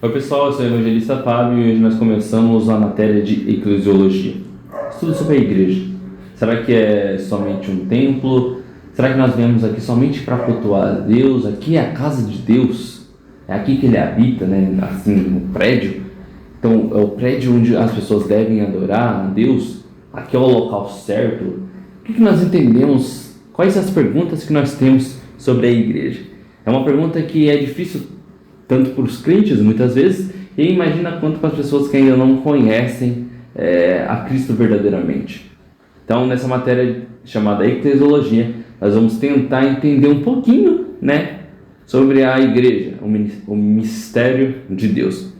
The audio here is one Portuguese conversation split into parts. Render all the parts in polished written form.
Oi pessoal, eu sou o evangelista Fábio e hoje nós começamos a matéria de eclesiologia. Estudo sobre a igreja. Será que é somente um templo? Será que nós viemos aqui somente para cultuar a Deus? Aqui é a casa de Deus? É aqui que ele habita, né? Assim, no prédio? Então, é o prédio onde as pessoas devem adorar a Deus? Aqui é o local certo? O que nós entendemos? Quais as perguntas que nós temos sobre a igreja? É uma pergunta que é difícil tanto para os crentes, muitas vezes, e imagina quanto para as pessoas que ainda não conhecem a Cristo verdadeiramente. Então, nessa matéria chamada eclesiologia, nós vamos tentar entender um pouquinho, sobre a igreja, o mistério de Deus.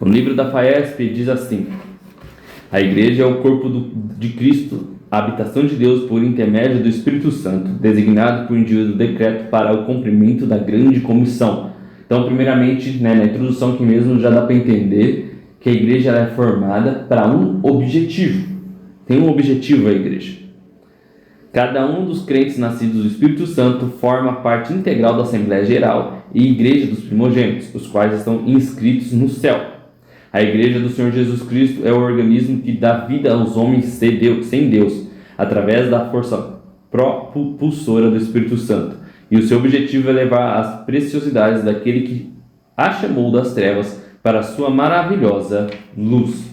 No livro da FAESP diz assim: a igreja é o corpo de Cristo, a habitação de Deus por intermédio do Espírito Santo, designado por indivíduo decreto para o cumprimento da grande comissão. Então, primeiramente, na introdução aqui mesmo, já dá para entender que a igreja é formada para um objetivo. Tem um objetivo a igreja. Cada um dos crentes nascidos do Espírito Santo forma parte integral da Assembleia Geral e Igreja dos Primogênitos, os quais estão inscritos no céu. A Igreja do Senhor Jesus Cristo é o organismo que dá vida aos homens sem Deus, através da força propulsora do Espírito Santo. E o seu objetivo é levar as preciosidades daquele que a chamou das trevas para a sua maravilhosa luz.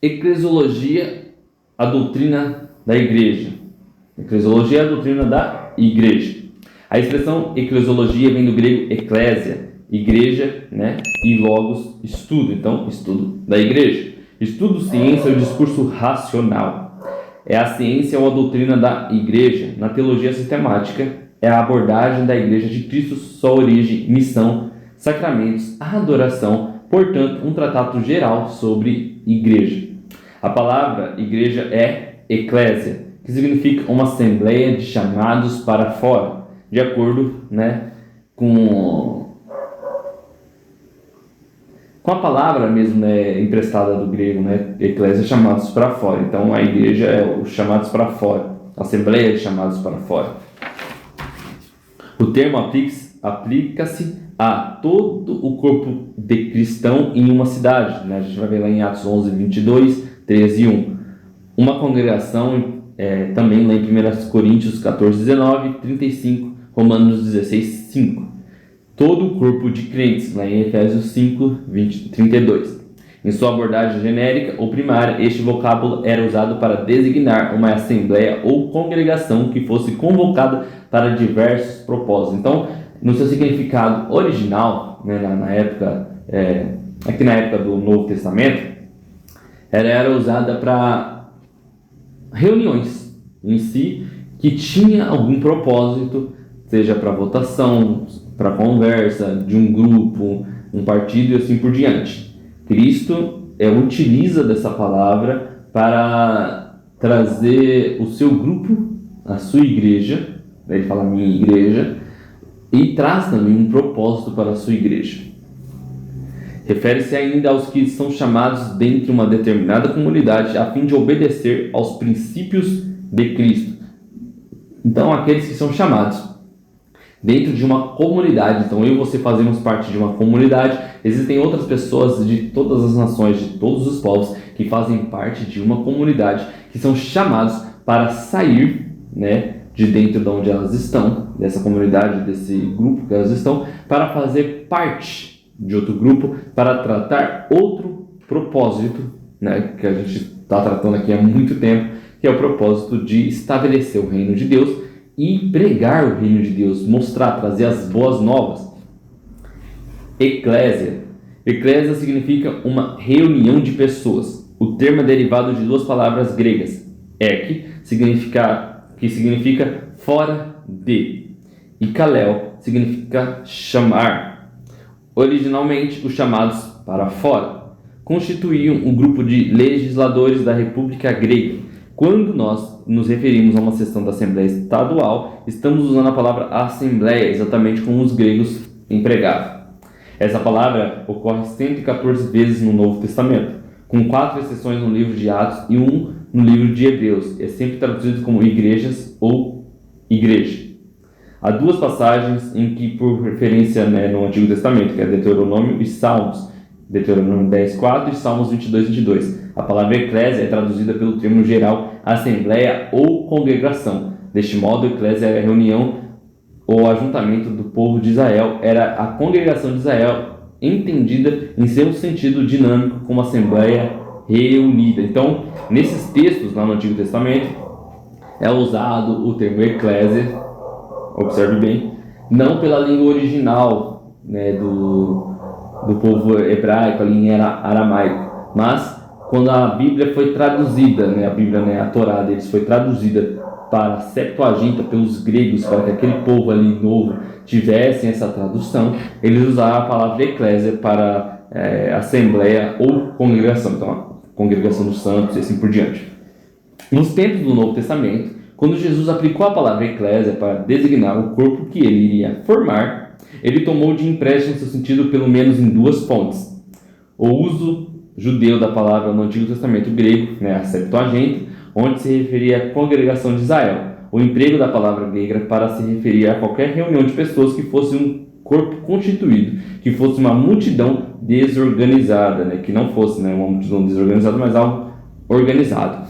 Eclesiologia, a doutrina da igreja. Eclesiologia é a doutrina da igreja. A expressão eclesiologia vem do grego eclésia, igreja, e logos, estudo. Então, estudo da igreja. Estudo, ciência ou discurso racional. É a ciência ou a doutrina da igreja. Na teologia sistemática, é a abordagem da igreja de Cristo, sua origem, missão, sacramentos, adoração, portanto, um tratado geral sobre igreja. A palavra igreja é eclésia, que significa uma assembleia de chamados para fora. De acordo com a palavra mesmo emprestada do grego, eclésia, chamados para fora. Então a igreja é os chamados para fora, a assembleia de chamados para fora. O termo aplica-se a todo o corpo de cristão em uma cidade. A gente vai ver lá em Atos 11, 22, 13 e 1. Uma congregação, também lá em 1 Coríntios 14, 19, 35, Romanos 16, 5. Todo o corpo de crentes, lá em Efésios 5, 20, 32. Em sua abordagem genérica ou primária, este vocábulo era usado para designar uma assembleia ou congregação que fosse convocada para diversos propósitos. Então, no seu significado original, na época, aqui na época do Novo Testamento, era usada para reuniões em si que tinha algum propósito, seja para votação, para conversa de um grupo, um partido e assim por diante. Cristo utiliza dessa palavra para trazer o seu grupo, a sua igreja, ele fala minha igreja, e traz também um propósito para a sua igreja. Refere-se ainda aos que são chamados dentro de uma determinada comunidade a fim de obedecer aos princípios de Cristo. Então, aqueles que são chamados dentro de uma comunidade. Então, eu e você fazemos parte de uma comunidade. Existem outras pessoas de todas as nações, de todos os povos, que fazem parte de uma comunidade, que são chamados para sair, de dentro de onde elas estão, dessa comunidade, desse grupo que elas estão, para fazer parte de outro grupo, para tratar outro propósito, que a gente está tratando aqui há muito tempo, que é o propósito de estabelecer o reino de Deus e pregar o reino de Deus, mostrar, trazer as boas novas. Eclésia. Eclésia significa uma reunião de pessoas. O termo é derivado de duas palavras gregas. Ek, que significa fora de, e kaleo, significa chamar. Originalmente, os chamados para fora constituíam um grupo de legisladores da República Grega. Quando nós nos referimos a uma sessão da Assembleia Estadual, estamos usando a palavra Assembleia, exatamente como os gregos empregavam. Essa palavra ocorre 114 vezes no Novo Testamento, com 4 exceções no livro de Atos e 1 no livro de Hebreus. É sempre traduzido como igrejas ou igreja. Há 2 passagens em que, por referência, no Antigo Testamento, que é Deuteronômio e Salmos, Deuteronômio 10:4 e Salmos 22:22. A palavra eclésia é traduzida pelo termo geral assembleia ou congregação. Deste modo, eclésia era a reunião ou ajuntamento do povo de Israel, era a congregação de Israel, entendida em seu sentido dinâmico como assembleia reunida. Então, nesses textos lá no Antigo Testamento, é usado o termo eclésia, observe bem, não pela língua original, do povo hebraico, ali em aramaico, mas quando a Bíblia foi traduzida, a Torá deles foi traduzida para a Septuaginta pelos gregos, para que aquele povo ali novo tivesse essa tradução, eles usaram a palavra eclésia para assembleia ou congregação, então a congregação dos santos e assim por diante. Nos tempos do Novo Testamento, quando Jesus aplicou a palavra eclésia para designar o corpo que ele iria formar, ele tomou de empréstimo seu sentido pelo menos em 2 fontes. O uso judeu da palavra no Antigo Testamento grego, a Septuaginta, onde se referia à congregação de Israel. O emprego da palavra grega para se referir a qualquer reunião de pessoas que fosse um corpo constituído, que fosse uma multidão desorganizada, que não fosse uma multidão desorganizada, mas algo organizado.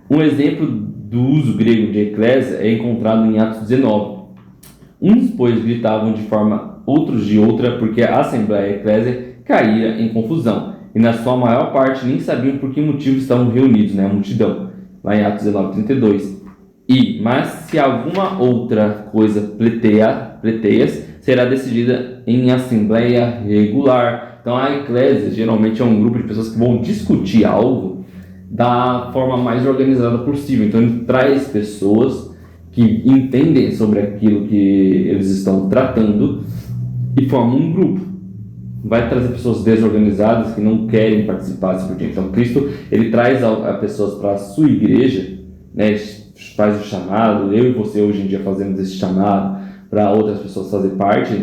Um exemplo do uso grego de eclésia é encontrado em Atos 19. Uns, pois, gritavam de forma, outros de outra, porque a assembleia eclésia caía em confusão, e na sua maior parte nem sabiam por que motivo estavam reunidos, a multidão, lá em Atos 19:32. Mas se alguma outra coisa pleteias, será decidida em assembleia regular. Então a eclésia geralmente é um grupo de pessoas que vão discutir algo da forma mais organizada possível. Então ele traz pessoas que entendem sobre aquilo que eles estão tratando e formam um grupo. Vai trazer pessoas desorganizadas que não querem participar assim por diante. Então Cristo ele traz a pessoas para a sua igreja, faz o chamado. Eu e você hoje em dia fazemos esse chamado para outras pessoas fazer parte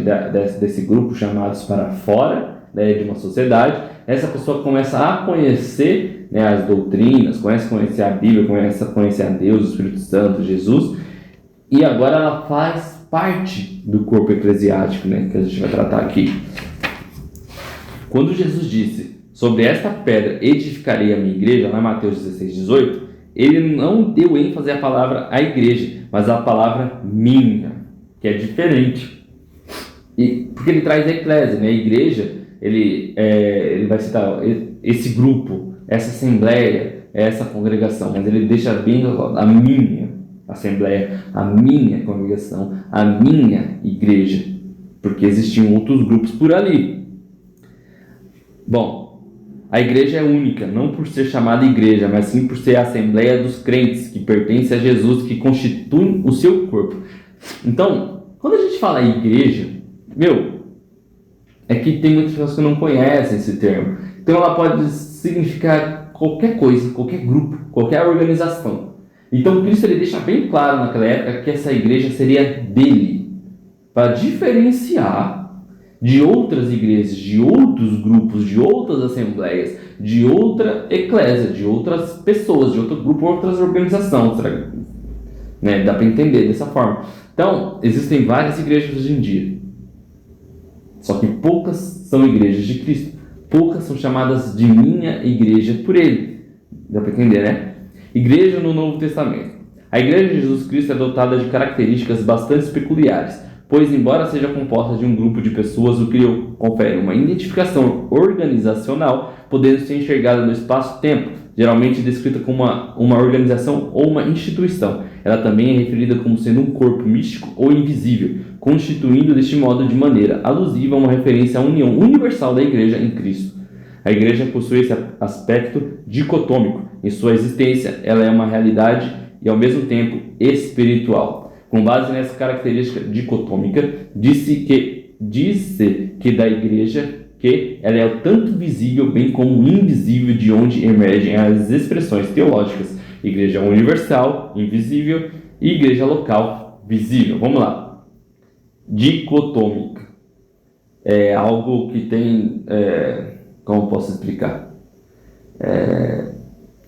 desse grupo, chamados para fora de uma sociedade. Essa pessoa começa a conhecer as doutrinas, começa a conhecer a Bíblia, começa a conhecer a Deus, o Espírito Santo, Jesus, e agora ela faz parte do corpo eclesiástico, que a gente vai tratar aqui. Quando Jesus disse, sobre esta pedra edificarei a minha igreja, lá em Mateus 16:18, ele não deu ênfase à palavra a igreja, mas à palavra minha, que é diferente. Porque ele traz a eclésia, a igreja, ele vai citar esse grupo, essa assembleia, essa congregação, mas ele deixa bem a minha assembleia, a minha congregação, a minha igreja, porque existiam outros grupos por ali. Bom, a igreja é única, não por ser chamada igreja, mas sim por ser a assembleia dos crentes, que pertence a Jesus, que constituem o seu corpo. Então, quando a gente fala igreja, é que tem muitas pessoas que não conhecem esse termo. Então ela pode significar qualquer coisa, qualquer grupo, qualquer organização. Então Cristo ele deixa bem claro naquela época que essa igreja seria dele, para diferenciar de outras igrejas, de outros grupos, de outras assembleias, de outra eclésia, de outras pessoas, de outro grupo, outras organizações. Dá para entender dessa forma. Então, existem várias igrejas hoje em dia. Só que poucas são igrejas de Cristo. Poucas são chamadas de minha igreja por ele. Dá para entender, Igreja no Novo Testamento. A igreja de Jesus Cristo é dotada de características bastante peculiares, pois, embora seja composta de um grupo de pessoas, o que lhe confere uma identificação organizacional, podendo ser enxergada no espaço-tempo, geralmente descrita como uma organização ou uma instituição. Ela também é referida como sendo um corpo místico ou invisível, constituindo deste modo de maneira alusiva uma referência à união universal da igreja em Cristo. A igreja possui esse aspecto dicotômico. Em sua existência, ela é uma realidade e, ao mesmo tempo, espiritual. Com base nessa característica dicotômica, disse que da igreja que ela é tanto visível bem como invisível, de onde emergem as expressões teológicas: igreja universal, invisível, e igreja local, visível. Vamos lá. Dicotômica. é algo que tem, como posso explicar?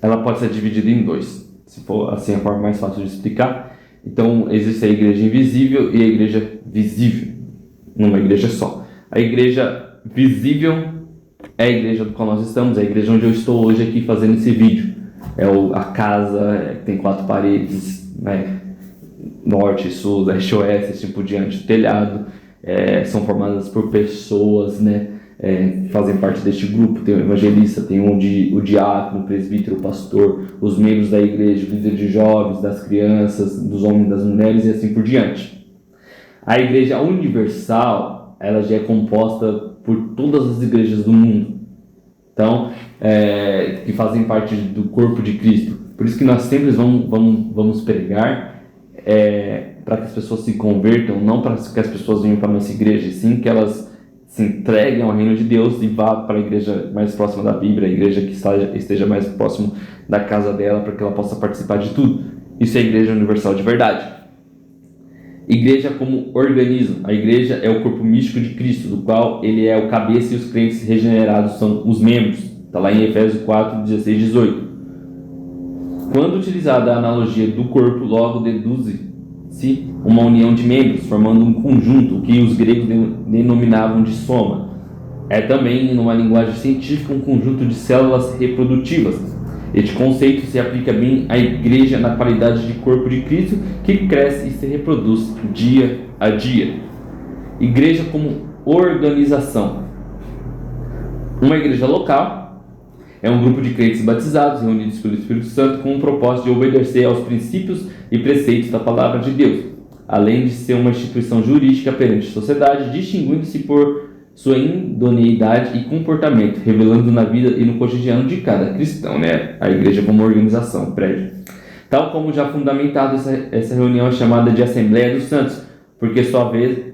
Ela pode ser dividida em dois, se for assim a forma mais fácil de explicar. Então, existe a igreja invisível e a igreja visível, numa igreja só. A igreja visível é a igreja do qual nós estamos, é a igreja onde eu estou hoje aqui fazendo esse vídeo. A casa, tem 4 paredes, né? Norte, sul, leste, oeste, assim por diante, o telhado, são formadas por pessoas, né? Fazem parte deste grupo. Tem o evangelista, tem o diácono, o presbítero, o pastor, os membros da igreja, o líder de jovens, das crianças, dos homens, das mulheres e assim por diante. A igreja universal, ela já é composta por todas as igrejas do mundo, então, que fazem parte do corpo de Cristo. Por isso que nós sempre vamos pregar para que as pessoas se convertam, não para que as pessoas venham para a nossa igreja, e sim que elas se entreguem ao reino de Deus e vá para a igreja mais próxima da Bíblia, a igreja que esteja mais próximo da casa dela, para que ela possa participar de tudo. Isso é a igreja universal de verdade. Igreja como organismo. A igreja é o corpo místico de Cristo, do qual ele é o cabeça e os crentes regenerados são os membros. Está lá em Efésios 4, 16 e 18. Quando utilizada a analogia do corpo, logo deduz-se uma união de membros, formando um conjunto, o que os gregos denominavam de soma. É também, numa linguagem científica, um conjunto de células reprodutivas. Este conceito se aplica bem à igreja na qualidade de corpo de Cristo, que cresce e se reproduz dia a dia. Igreja como organização. Uma igreja local é um grupo de crentes batizados, reunidos pelo Espírito Santo, com o propósito de obedecer aos princípios e preceitos da palavra de Deus, além de ser uma instituição jurídica perante a sociedade, distinguindo-se por sua idoneidade e comportamento, revelando na vida e no cotidiano de cada cristão, né? A igreja como organização, prédio. Tal como já fundamentado, essa reunião é chamada de Assembleia dos Santos, porque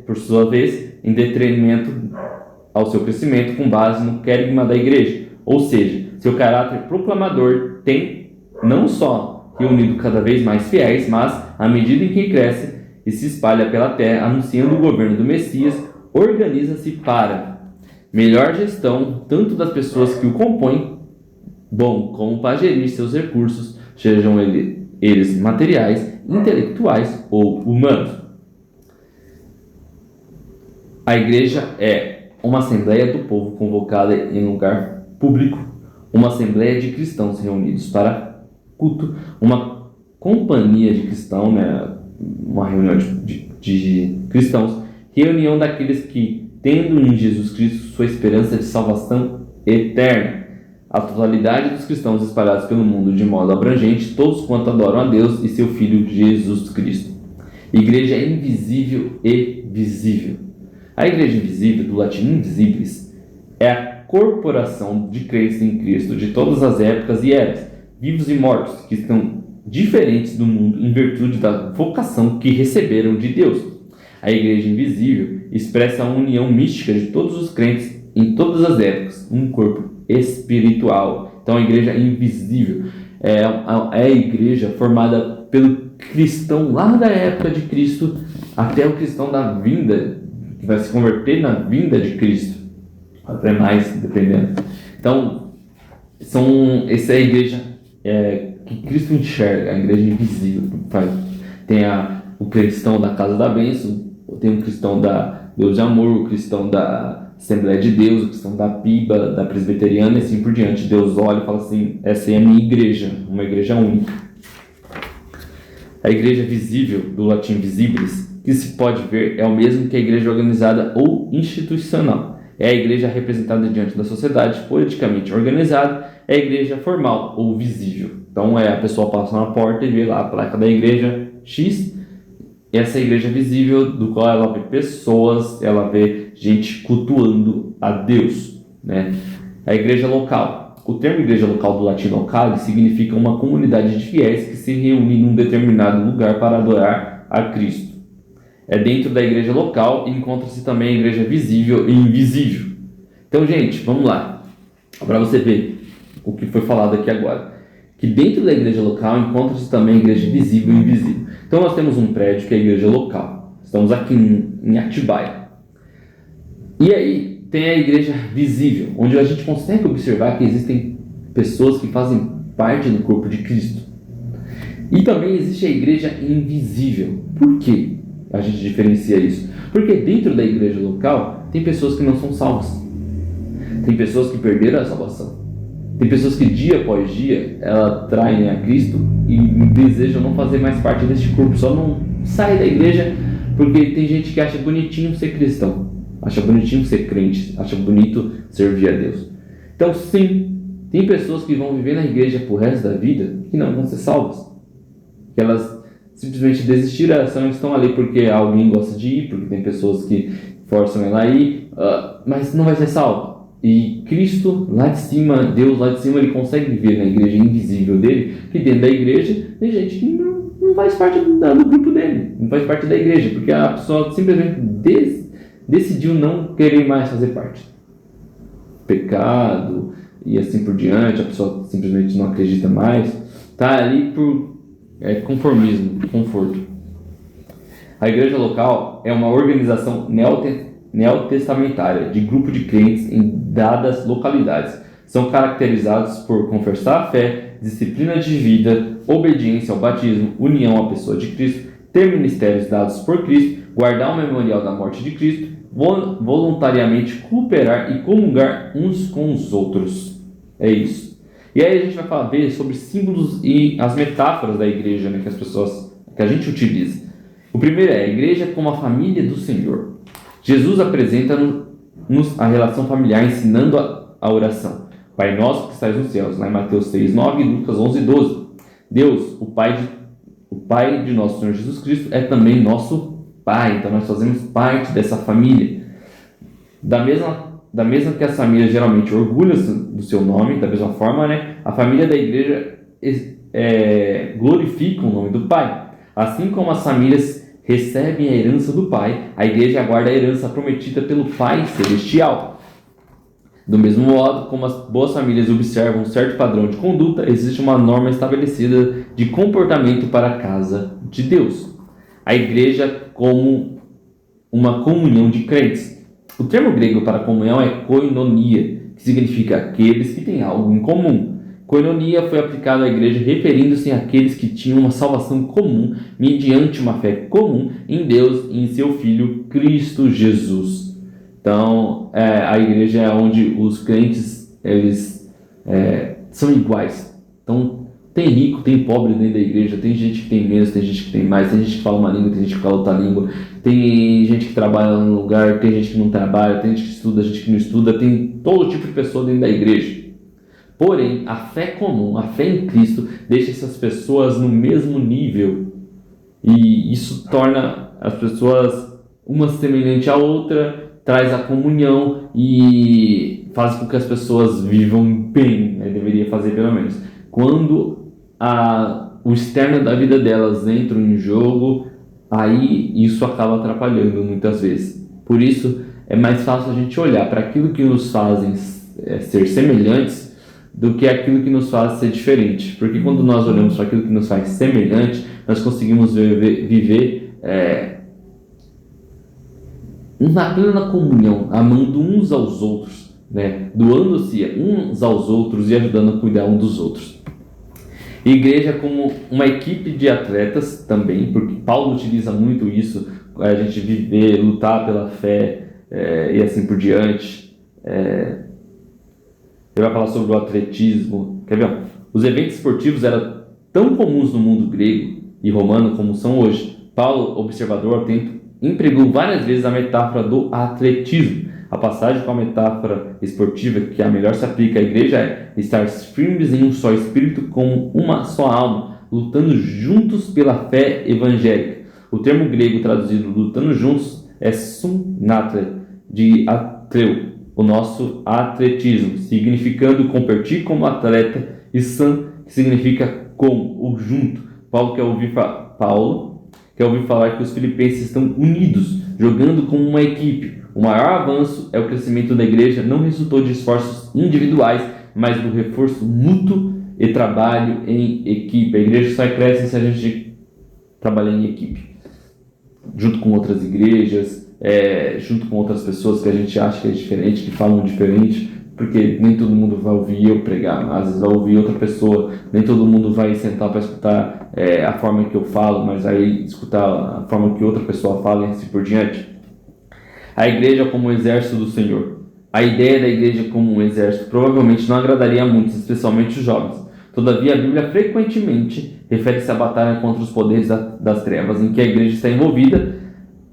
por sua vez, em detrimento ao seu crescimento com base no querigma da igreja, ou seja, seu caráter proclamador tem não só reunido cada vez mais fiéis, mas, à medida em que cresce e se espalha pela terra, anunciando o governo do Messias, organiza-se para melhor gestão tanto das pessoas que o compõem, bom como para gerir seus recursos, sejam eles materiais, intelectuais ou humanos. A igreja é uma assembleia do povo convocada em lugar público, uma assembleia de cristãos reunidos para culto, uma companhia de cristãos, né? Uma reunião de cristãos, reunião daqueles que, tendo em Jesus Cristo sua esperança de salvação eterna. A totalidade dos cristãos espalhados pelo mundo de modo abrangente, todos quanto adoram a Deus e seu Filho Jesus Cristo. Igreja invisível e visível. A igreja invisível, do latim invisibilis, é a corporação de crentes em Cristo de todas as épocas e eras, vivos e mortos, que estão diferentes do mundo em virtude da vocação que receberam de Deus. A igreja invisível expressa a união mística de todos os crentes em todas as épocas, um corpo espiritual. Então a igreja invisível é a igreja formada pelo cristão lá da época de Cristo até o cristão da vinda, que vai se converter na vinda de Cristo, até mais, dependendo. Então, essa é a igreja que Cristo enxerga, a igreja invisível. Tem o cristão da casa da bênção, tem o cristão da Deus de amor, o cristão da Assembleia de Deus, o cristão da PIBA, da presbiteriana e assim por diante. Deus olha e fala assim: essa é a minha igreja, uma igreja única. A igreja visível, do latim visibilis, que se pode ver, é o mesmo que a igreja organizada ou institucional. É a igreja representada diante da sociedade, politicamente organizada, é a igreja formal ou visível. Então a pessoa passa na porta e vê lá a placa da igreja X. Essa é a igreja visível, do qual ela vê pessoas, ela vê gente cultuando a Deus, né? A igreja local. O termo igreja local, do latim locale, significa uma comunidade de fiéis que se reúne num determinado lugar para adorar a Cristo. É dentro da igreja local e encontra-se também a igreja visível e invisível. Então, gente, vamos lá. Para você ver o que foi falado aqui agora. Que dentro da igreja local encontra-se também a igreja visível e invisível. Então nós temos um prédio que é a igreja local. Estamos aqui em Atibaia. E aí tem a igreja visível, onde a gente consegue observar que existem pessoas que fazem parte do corpo de Cristo. E também existe a igreja invisível. Por que a gente diferencia isso? Porque dentro da igreja local tem pessoas que não são salvas. Tem pessoas que perderam a salvação. Tem pessoas que dia após dia elas traem a Cristo e desejam não fazer mais parte deste corpo. Só não sai da igreja porque tem gente que acha bonitinho ser cristão. Acha bonitinho ser crente. Acha bonito servir a Deus. Então sim, tem pessoas que vão viver na igreja pro resto da vida que não vão ser salvas. Que elas simplesmente desistiram, elas estão ali porque alguém gosta de ir, porque tem pessoas que forçam ela a ir, mas não vai ser salva. E Cristo lá de cima, Deus lá de cima, ele consegue viver na igreja invisível dele, que dentro da igreja tem gente que não faz parte do grupo dele, não faz parte da igreja, porque a pessoa simplesmente decidiu não querer mais fazer parte. Pecado e assim por diante, a pessoa simplesmente não acredita mais, está ali por conformismo, conforto. A igreja local é uma organização neotestamentária de grupo de crentes em dadas localidades. São caracterizados por confessar a fé, disciplina de vida, obediência ao batismo, união à pessoa de Cristo, ter ministérios dados por Cristo, guardar o memorial da morte de Cristo, voluntariamente cooperar e comungar uns com os outros. É isso. E aí a gente vai ver sobre símbolos e as metáforas da igreja, né, que a gente utiliza. O primeiro é a igreja como a família do Senhor. Jesus apresenta-nos a relação familiar ensinando a oração. Pai nosso que estás nos céus, lá em Mateus 6:9 e Lucas 11:12. Deus, o Pai de nosso Senhor Jesus Cristo, é também nosso Pai. Então nós fazemos parte dessa família. Da mesma que as famílias geralmente orgulham do seu nome, da mesma forma, né, a família da igreja glorifica o nome do Pai. Assim como as famílias recebem a herança do Pai, a igreja aguarda a herança prometida pelo Pai Celestial. Do mesmo modo, como as boas famílias observam um certo padrão de conduta, existe uma norma estabelecida de comportamento para a casa de Deus. A igreja como uma comunhão de crentes. O termo grego para comunhão é koinonia, que significa aqueles que têm algo em comum. Koinonia foi aplicado à igreja referindo-se àqueles que tinham uma salvação comum mediante uma fé comum em Deus e em seu Filho Cristo Jesus. Então, a igreja é onde os crentes eles são iguais. Então, tem rico, tem pobre dentro da igreja, tem gente que tem menos, tem gente que tem mais, tem gente que fala uma língua, tem gente que fala outra língua, tem gente que trabalha num lugar, tem gente que não trabalha, tem gente que estuda, gente que não estuda, tem todo tipo de pessoa dentro da igreja. Porém, a fé comum, a fé em Cristo, deixa essas pessoas no mesmo nível. E isso torna as pessoas uma semelhante à outra, traz a comunhão e faz com que as pessoas vivam bem, né? Deveria fazer pelo menos. Quando o externo da vida delas entra em jogo, aí isso acaba atrapalhando muitas vezes. Por isso, é mais fácil a gente olhar para aquilo que nos fazem ser semelhantes do que aquilo que nos faz ser diferente. Porque quando nós olhamos para aquilo que nos faz semelhante, nós conseguimos viver na plena comunhão, amando uns aos outros, né? Doando-se uns aos outros e ajudando a cuidar um dos outros. Igreja como uma equipe de atletas também, porque Paulo utiliza muito isso, a gente viver, lutar pela fé e assim por diante. Ele vai falar sobre o atletismo. Quer ver? Os eventos esportivos eram tão comuns no mundo grego e romano como são hoje. Paulo, observador atento, empregou várias vezes a metáfora do atletismo. A passagem com a metáfora esportiva que a melhor se aplica à igreja é estar firmes em um só espírito como uma só alma, lutando juntos pela fé evangélica. O termo grego traduzido lutando juntos é sunatre, de atleu, o nosso atletismo, significando competir como atleta, e san, que significa com, ou junto. Paulo quer ouvir falar que os filipenses estão unidos, jogando como uma equipe. O maior avanço é o crescimento da igreja não resultou de esforços individuais, mas do reforço mútuo e trabalho em equipe. A igreja só cresce se a gente trabalhar em equipe, junto com outras igrejas, junto com outras pessoas que a gente acha que é diferente, que falam diferente, porque nem todo mundo vai ouvir eu pregar, às vezes vai ouvir outra pessoa, nem todo mundo vai sentar para escutar a forma que eu falo, mas aí escutar a forma que outra pessoa fala e assim por diante. A igreja como um exército do Senhor. A ideia da igreja como um exército provavelmente não agradaria a muitos, especialmente os jovens. Todavia, a Bíblia frequentemente refere-se à batalha contra os poderes das trevas, em que a igreja está envolvida.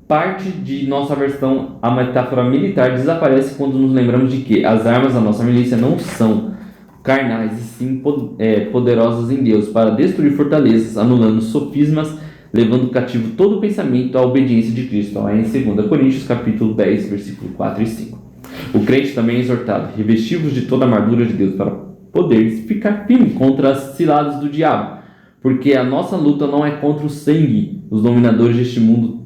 Parte de nossa versão, a metáfora militar, desaparece quando nos lembramos de que as armas da nossa milícia não são carnais, e sim poderosas em Deus, para destruir fortalezas, anulando sofismas, levando cativo todo o pensamento à obediência de Cristo. Lá em 2 Coríntios, capítulo 10, versículo 4 e 5. O crente também é exortado, revestivos de toda a armadura de Deus, para poder ficar firme contra as ciladas do diabo, porque a nossa luta não é contra o sangue, os dominadores deste mundo,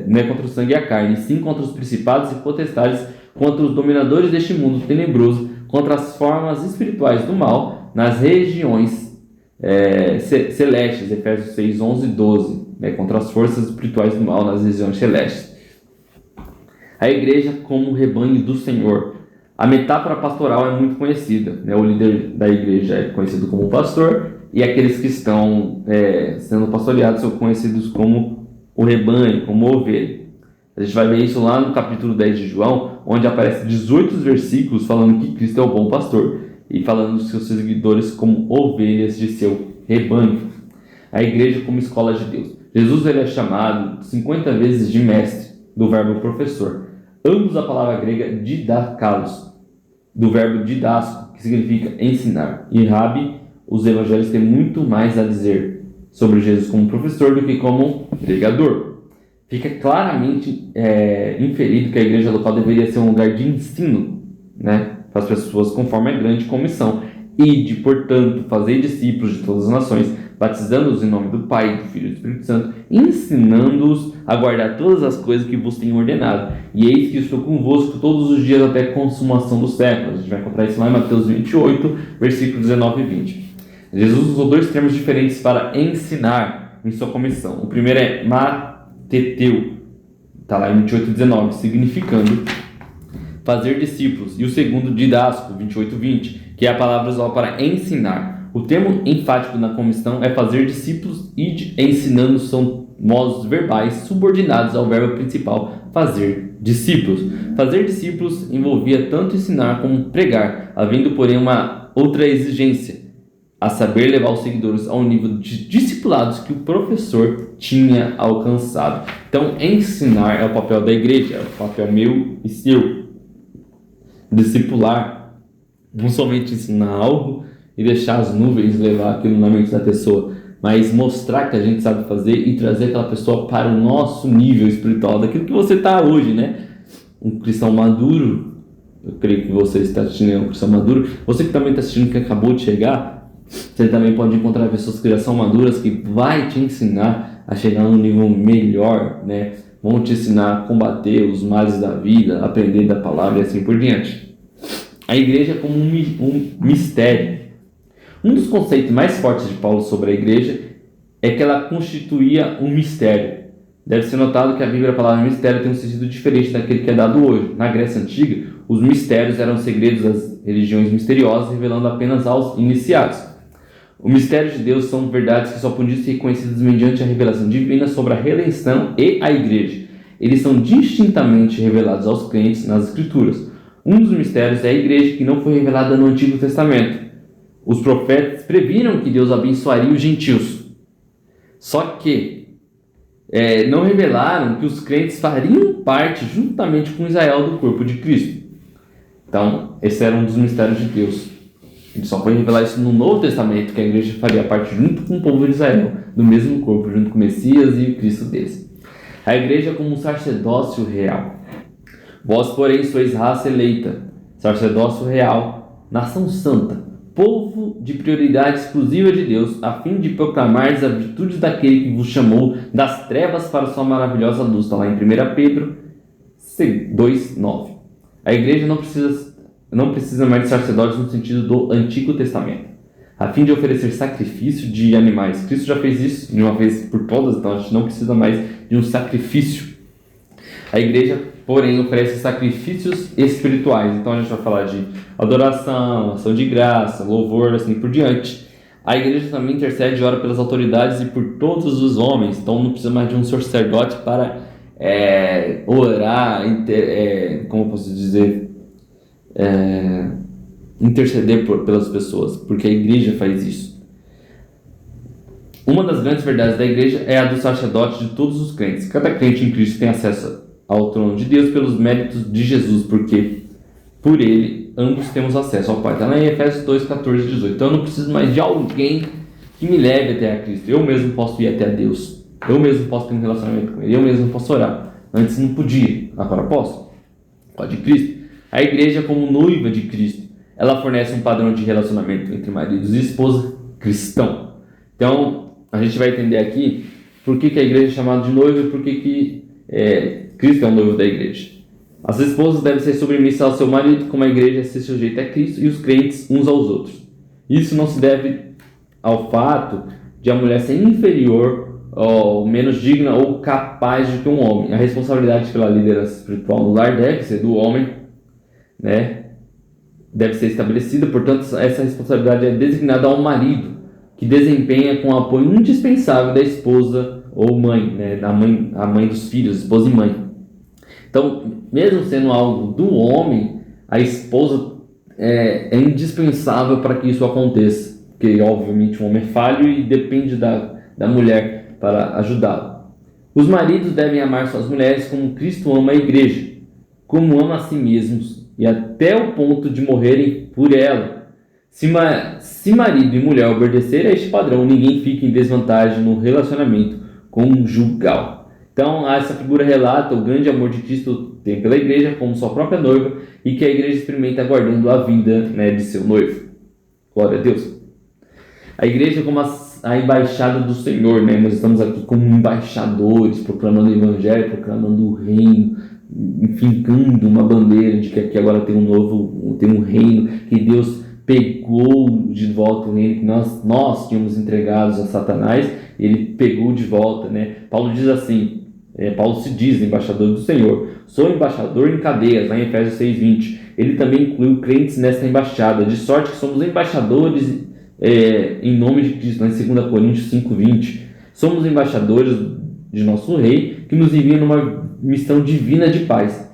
não é contra o sangue e a carne, sim contra os principados e potestades, contra os dominadores deste mundo tenebroso, contra as formas espirituais do mal nas regiões celestes, Efésios 6, 11 e 12, contra as forças espirituais do mal nas regiões celestes. A igreja como rebanho do Senhor. A metáfora pastoral é muito conhecida, o líder da igreja é conhecido como pastor, e aqueles que estão sendo pastoreados são conhecidos como o rebanho, como ovelha. A gente vai ver isso lá no capítulo 10 de João, onde aparece 18 versículos falando que Cristo é o bom pastor e falando dos seus seguidores como ovelhas de seu rebanho. A igreja como escola de Deus. Jesus ele é chamado 50 vezes de mestre, do verbo professor. Ambos a palavra grega didakalos, do verbo didasco, que significa ensinar. E Rabi, os evangelhos têm muito mais a dizer sobre Jesus como professor do que como pregador. Fica claramente inferido que a igreja local deveria ser um lugar de ensino, para as pessoas conforme a grande comissão. Ide, portanto, fazer discípulos de todas as nações, batizando-os em nome do Pai, do Filho e do Espírito Santo, ensinando-os a guardar todas as coisas que vos tenho ordenado. E eis que estou convosco todos os dias até a consumação dos séculos. A gente vai encontrar isso lá em Mateus 28, versículos 19 e 20. Jesus usou dois termos diferentes para ensinar em sua comissão. O primeiro é mateteu, está lá em 28, 19, significando fazer discípulos. E o segundo, didasco, 28, 20, que é a palavra usada para ensinar. O termo enfático na comissão é fazer discípulos e ensinando são modos verbais subordinados ao verbo principal, fazer discípulos. Fazer discípulos envolvia tanto ensinar como pregar, havendo, porém, uma outra exigência, a saber levar os seguidores ao nível de discipulados que o professor tinha alcançado. Então, ensinar é o papel da igreja, é o papel meu e seu. Discipular, não somente ensinar algo e deixar as nuvens levar aquilo na mente da pessoa, mas mostrar que a gente sabe fazer e trazer aquela pessoa para o nosso nível espiritual, daquilo que você está hoje, Um cristão maduro, eu creio que você está assistindo um cristão maduro, você que também está assistindo que acabou de chegar, você também pode encontrar pessoas que já são maduras, que vai te ensinar a chegar num nível melhor, Vão te ensinar a combater os males da vida, aprender da palavra e assim por diante. A igreja como um mistério. Um dos conceitos mais fortes de Paulo sobre a igreja é que ela constituía um mistério. Deve ser notado que a Bíblia, a palavra mistério, tem um sentido diferente daquele que é dado hoje. Na Grécia Antiga, os mistérios eram segredos das religiões misteriosas, revelando apenas aos iniciados. O mistério de Deus são verdades que só podiam ser reconhecidas mediante a revelação divina sobre a redenção e a igreja. Eles são distintamente revelados aos crentes nas Escrituras. Um dos mistérios é a igreja, que não foi revelada no Antigo Testamento. Os profetas previram que Deus abençoaria os gentios. Só que não revelaram que os crentes fariam parte juntamente com Israel do corpo de Cristo. Então, esse era um dos mistérios de Deus. Ele só foi revelar isso no Novo Testamento, que a igreja faria parte junto com o povo de Israel, do mesmo corpo, junto com o Messias e o Cristo deles. A igreja como um sacerdócio real. Vós, porém, sois raça eleita, sacerdócio real, nação santa, povo de prioridade exclusiva de Deus, a fim de proclamar as virtudes daquele que vos chamou das trevas para sua maravilhosa luz. Está lá em 1 Pedro 2:9. A igreja não precisa mais de sacerdotes no sentido do Antigo Testamento, a fim de oferecer sacrifício de animais. Cristo já fez isso de uma vez por todas, então a gente não precisa mais de um sacrifício. A igreja, porém, oferece sacrifícios espirituais. Então a gente vai falar de adoração, ação de graça, louvor, assim por diante. A igreja também intercede e ora pelas autoridades e por todos os homens. Então não precisa mais de um sacerdote para orar, como eu posso dizer, interceder pelas pessoas, porque a igreja faz isso. Uma das grandes verdades da igreja é a do sacerdote de todos os crentes. Cada crente em Cristo tem acesso ao trono de Deus pelos méritos de Jesus, porque por ele ambos temos acesso ao Pai. Está lá em Efésios 2, 14 e 18. Então eu não preciso mais de alguém que me leve até a Cristo. Eu mesmo posso ir até a Deus. Eu mesmo posso ter um relacionamento com Ele. Eu mesmo posso orar. Antes não podia, agora posso. Pode Cristo. A igreja, como noiva de Cristo, ela fornece um padrão de relacionamento entre maridos e esposa cristão. Então, a gente vai entender aqui por que a igreja é chamada de noiva e por que Cristo é o noivo da igreja. As esposas devem ser submissas ao seu marido, como a igreja se sujeita a Cristo, e os crentes uns aos outros. Isso não se deve ao fato de a mulher ser inferior ou menos digna ou capaz do que um homem. A responsabilidade pela liderança espiritual no lar deve ser do homem, né? Deve ser estabelecida, portanto, essa responsabilidade é designada ao marido, que desempenha com o apoio indispensável da esposa ou mãe, né? A mãe dos filhos, esposa e mãe. Então, mesmo sendo algo do homem, a esposa é indispensável para que isso aconteça, porque obviamente o homem é falho e depende da mulher para ajudá-lo. Os maridos devem amar suas mulheres como Cristo ama a igreja, como ama a si mesmos, e até o ponto de morrerem por ela. Se marido e mulher obedecerem a este padrão, ninguém fica em desvantagem no relacionamento conjugal. Então, essa figura relata o grande amor de Cristo tem pela igreja como sua própria noiva e que a igreja experimenta aguardando a vinda, né, de seu noivo. Glória a Deus. A igreja é como a embaixada do Senhor, né? Nós estamos aqui como embaixadores, proclamando o evangelho, proclamando o reino, fincando uma bandeira de que aqui agora tem um reino, que Deus pegou de volta o reino que nós tínhamos entregados a Satanás, ele pegou de volta, né? Paulo diz assim, Paulo se diz embaixador do Senhor. Sou embaixador em cadeias, lá em Efésios 6:20. Ele também incluiu crentes nesta embaixada, de sorte que somos embaixadores em nome de Cristo, lá em 2 Coríntios 5:20. Somos embaixadores de nosso rei, que nos envia numa missão divina de paz,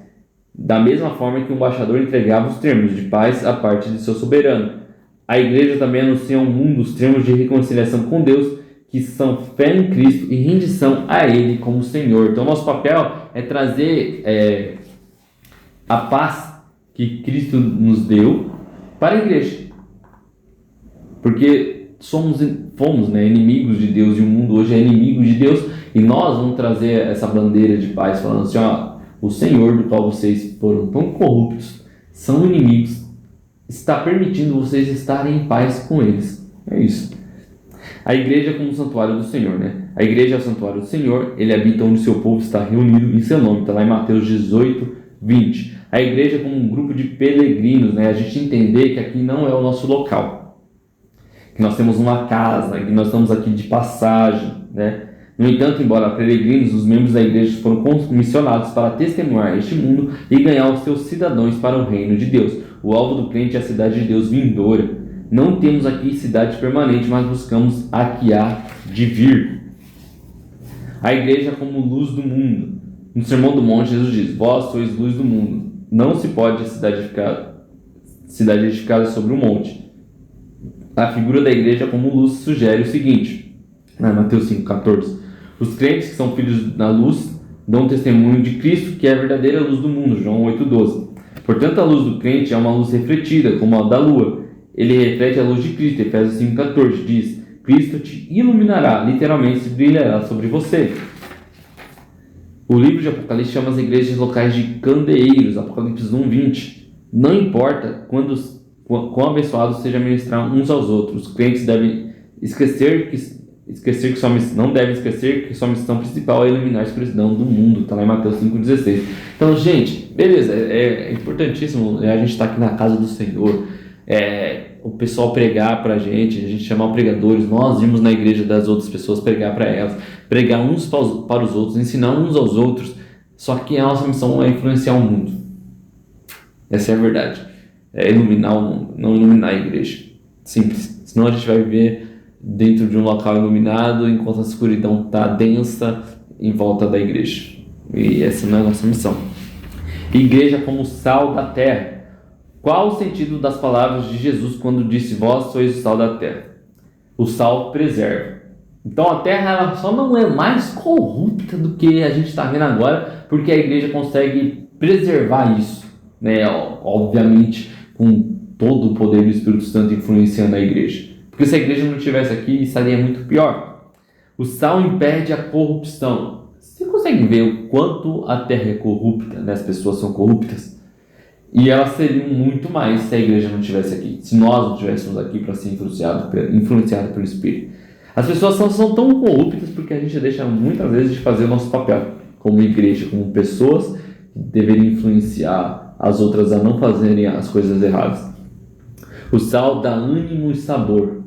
da mesma forma que o embaixador entregava os termos de paz à parte de seu soberano. A igreja também anuncia ao mundo os termos de reconciliação com Deus, que são fé em Cristo e rendição a Ele como Senhor. Então, nosso papel é trazer a paz que Cristo nos deu para a igreja. Porque fomos, né, inimigos de Deus, e o mundo hoje é inimigo de Deus, e nós vamos trazer essa bandeira de paz, falando assim, o Senhor do qual vocês foram tão corruptos, são inimigos, está permitindo vocês estarem em paz com eles. É isso. A igreja como santuário do Senhor, né? A igreja é o santuário do Senhor, ele habita onde seu povo está reunido em seu nome. Está lá em Mateus 18:20. A igreja como um grupo de peregrinos, né? A gente entender que aqui não é o nosso local, que nós temos uma casa, que nós estamos aqui de passagem, né? No entanto, embora peregrinos, os membros da igreja foram comissionados para testemunhar este mundo e ganhar os seus cidadãos para o reino de Deus. O alvo do crente é a cidade de Deus vindoura. Não temos aqui cidade permanente, mas buscamos a que há de vir. A igreja como luz do mundo. No Sermão do Monte, Jesus diz, vós sois luz do mundo. Não se pode cidade edificada sobre um monte. A figura da igreja como luz sugere o seguinte, Mateus 5:14. Os crentes que são filhos da luz dão testemunho de Cristo, que é a verdadeira luz do mundo, João 8:12. Portanto, a luz do crente é uma luz refletida, como a da lua. Ele reflete a luz de Cristo. Efésios 5:14 diz, Cristo te iluminará, literalmente brilhará sobre você. O livro de Apocalipse chama as igrejas locais de candeeiros, Apocalipse 1:20. Não importa quão abençoados seja ministrar uns aos outros, os crentes devem não devem esquecer que sua missão principal é iluminar a escuridão do mundo. Está lá em Mateus 5:16. Então, gente, beleza, é importantíssimo a gente estar aqui na casa do Senhor, o pessoal pregar pra gente, a gente chamar pregadores, nós irmos na igreja das outras pessoas pregar para elas, pregar uns para os outros, ensinar uns aos outros, Só que a nossa missão é influenciar o mundo. Essa é a verdade. É iluminar o mundo, não iluminar a igreja. Simples. Senão a gente vai viver dentro de um local iluminado enquanto a escuridão está densa em volta da igreja. E essa não é a nossa missão. Igreja como sal da terra. Qual o sentido das palavras de Jesus quando disse: vós sois o sal da terra? O sal preserva. Então a terra ela só não é mais corrupta do que a gente está vendo agora, porque a igreja consegue preservar isso, né? Obviamente com todo o poder do Espírito Santo influenciando a igreja. Porque se a igreja não estivesse aqui, estaria muito pior. O sal impede a corrupção. Você consegue ver o quanto a terra é corrupta, né? As pessoas são corruptas? E elas seriam muito mais se a igreja não estivesse aqui, se nós não estivéssemos aqui para ser influenciado pelo Espírito. As pessoas não são tão corruptas porque a gente deixa muitas vezes de fazer o nosso papel como igreja, como pessoas que deveriam influenciar as outras a não fazerem as coisas erradas. O sal dá ânimo e sabor.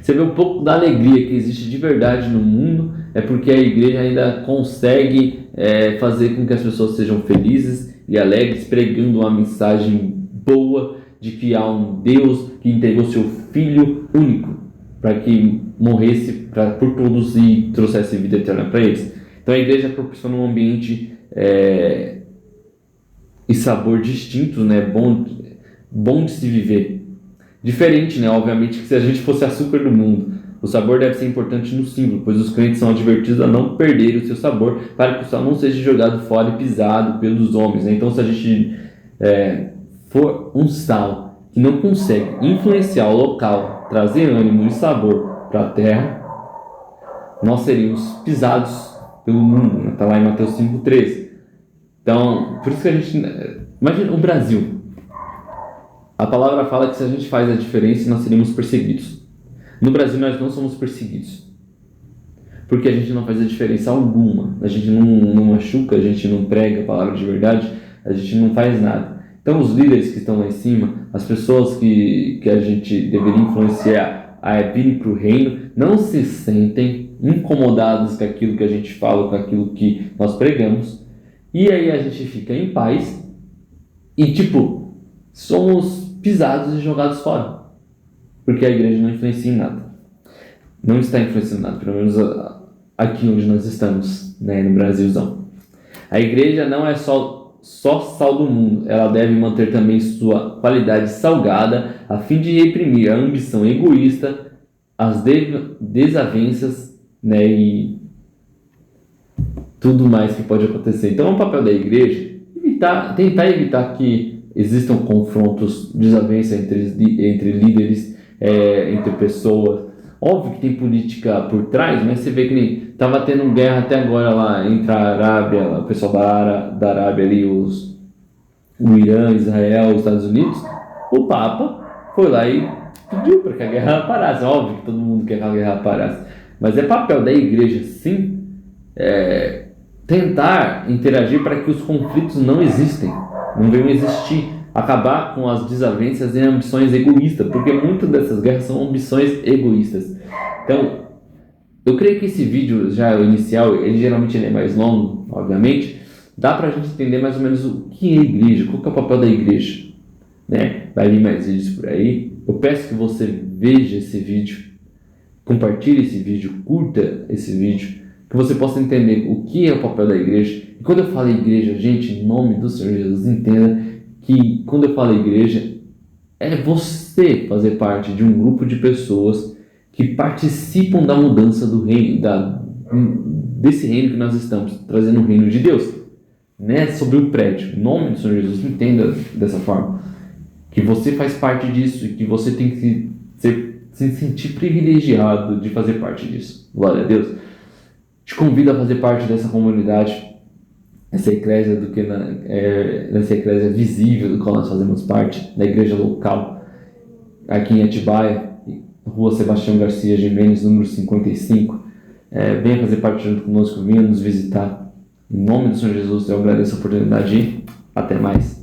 Você vê um pouco da alegria que existe de verdade no mundo, é porque a igreja ainda consegue fazer com que as pessoas sejam felizes e alegres, pregando uma mensagem boa de que há um Deus que entregou seu Filho único para que morresse por todos e trouxesse vida eterna para eles. Então a igreja proporciona um ambiente e sabor distintos, né? Bom de se viver. Diferente, né? Obviamente que se a gente fosse açúcar do mundo, o sabor deve ser importante no símbolo, pois os crentes são advertidos a não perder o seu sabor, para que o sal não seja jogado fora e pisado pelos homens, né? Então se a gente for um sal que não consegue influenciar o local, trazer ânimo e sabor para a terra, nós seríamos pisados pelo mundo. Está lá em Mateus 5,13. Então, por isso que a gente... Imagina o Brasil. A palavra fala que se a gente faz a diferença, nós seríamos perseguidos. No Brasil, nós não somos perseguidos. Porque a gente não faz a diferença alguma. A gente não machuca, a gente não prega a palavra de verdade, a gente não faz nada. Então, os líderes que estão lá em cima, as pessoas que a gente deveria influenciar a virem para o reino, não se sentem incomodados com aquilo que a gente fala, com aquilo que nós pregamos. E aí a gente fica em paz e, somos pisados e jogados fora. Porque a igreja não influencia em nada. Não está influenciando nada, pelo menos aqui onde nós estamos, né, no Brasilzão. A igreja não é só sal do mundo, ela deve manter também sua qualidade salgada, a fim de reprimir a ambição egoísta, as desavenças, né, e tudo mais que pode acontecer. Então, o papel da igreja é tentar evitar que existam confrontos, desavença entre líderes, entre pessoas. Óbvio que tem política por trás, mas você vê que estava tendo guerra até agora lá entre a Arábia, o pessoal da Arábia ali, o Irã, Israel, os Estados Unidos. O Papa foi lá e pediu para que a guerra parasse. Óbvio que todo mundo quer que a guerra parasse, mas é papel da igreja, sim, tentar interagir para que os conflitos não existem, não venham existir, acabar com as desavenças e ambições egoístas, porque muitas dessas guerras são ambições egoístas. Então, eu creio que esse vídeo, já o inicial, ele geralmente é mais longo, obviamente, dá para a gente entender mais ou menos o que é a igreja, qual que é o papel da igreja, né? Vai vir mais vídeos por aí. Eu peço que você veja esse vídeo, compartilhe esse vídeo, curta esse vídeo, que você possa entender o que é o papel da igreja. E quando eu falo igreja, gente, em nome do Senhor Jesus, entenda que quando eu falo igreja, é você fazer parte de um grupo de pessoas que participam da mudança do reino, desse reino que nós estamos trazendo, o reino de Deus, né? Sobre o prédio. Em nome do Senhor Jesus, entenda dessa forma, que você faz parte disso e que você tem que se sentir privilegiado de fazer parte disso. Glória a Deus. Te convido a fazer parte dessa comunidade, essa eclésia dessa eclésia visível do qual nós fazemos parte, da igreja local, aqui em Atibaia, Rua Sebastião Garcia Gimenez, número 55. Venha fazer parte junto conosco, venha nos visitar. Em nome do Senhor Jesus, eu agradeço a oportunidade e até mais.